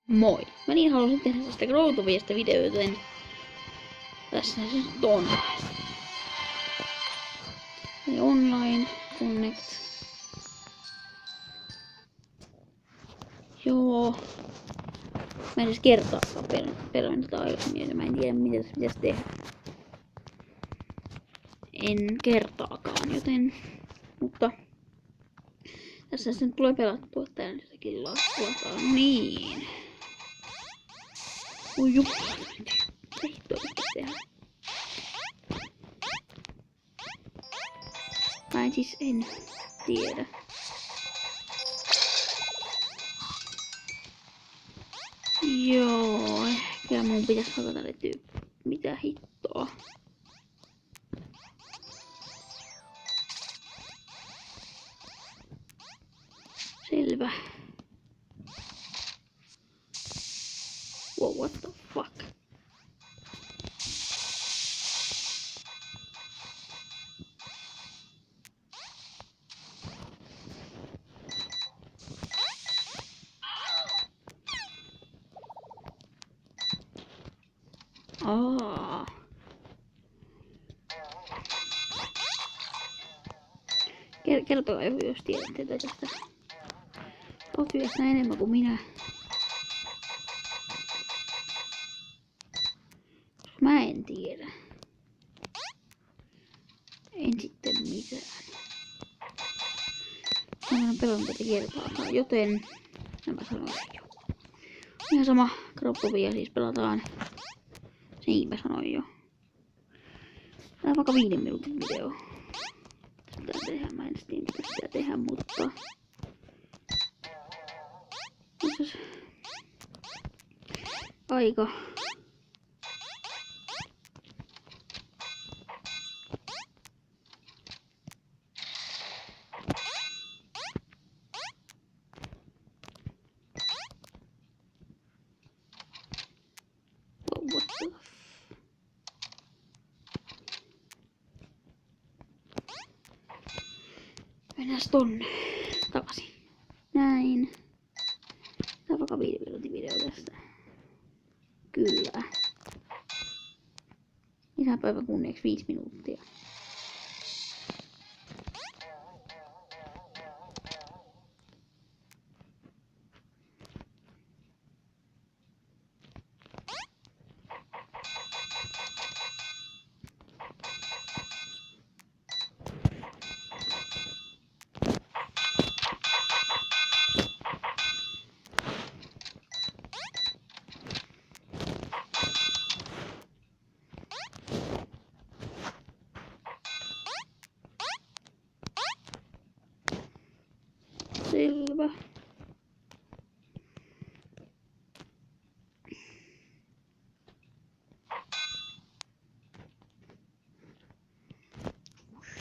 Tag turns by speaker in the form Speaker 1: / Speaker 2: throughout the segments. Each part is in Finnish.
Speaker 1: Moi! Mä niin halusin tehdä tästä Growtoviasta videoa, joten tässä se nyt on. Eli online, connect. Joo. Mä en edes kertaakaan pelannut tätä aikaisemmin, ja mä en tiedä mitä tässä pitäisi tehdä. En kertaakaan, joten... Mutta... Tässä se nyt tulee pelattua täällä jotakin lataa. No niin. Oi jumala. Ei toista tehdä. Mä en tiedä. Joo, ehkä mun pitäisi hakata ne tyyppi. Mitä hittoa? Selvä. Wow, what the fuck? Kertokaa joku, jos tiedätte tästä Growtoviasta enemmän kuin minä. Mä en tiedä. En sitten mitään. Mä en pelannut tätä kertaakaan, joten nämä sanoin jo. Ihan sama Growtovia siis pelataan. Niin mä sanoin jo. Tää on vaikka 5 minuutin video. Pitää tehdä, mä en tiedä mitä pitää tehdä, mutta... Aika. Mennään tonne takaisin. Näin. Tää on vaikka 5 minuutin video tästä. Kyllä. Isäpäivän kunniaksi 5 minuuttia. Selvä.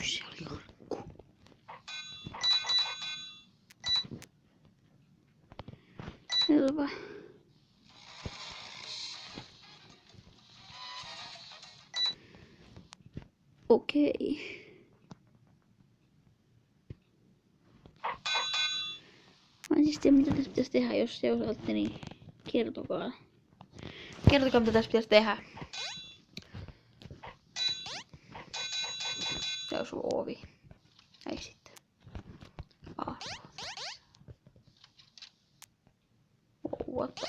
Speaker 1: Se oli arkku. Selvä. Okei. Mä en siis tiedä mitä tässä pitäisi tehdä, jos se osaatte, niin kertokaa. Kertokaa mitä tässä pitäisi tehdä. Se on sulla ovi. Ei sitten. What the?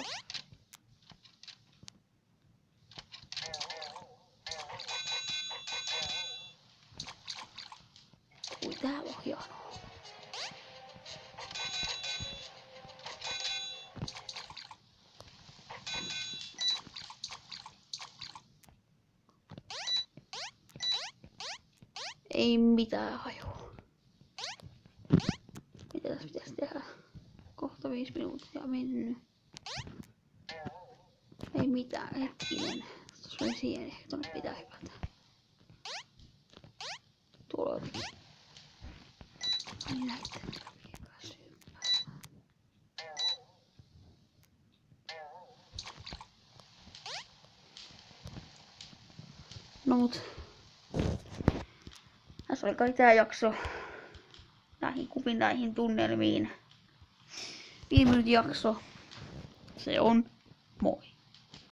Speaker 1: Ui, täällä on hienoa. Ei mitään hajua. Mitä tässä pitäisi tehdä? Kohta 5 minuuttia mennyt. Ei mitään, hetkinen. Tuossa oli sieni, tonne pitää hypätä. Tuolla on jotenkin. Ai näitä. No mut. Tässä oli kai tää jakso. Näihin tunnelmiin. 5 minuutin jakso. se on moi.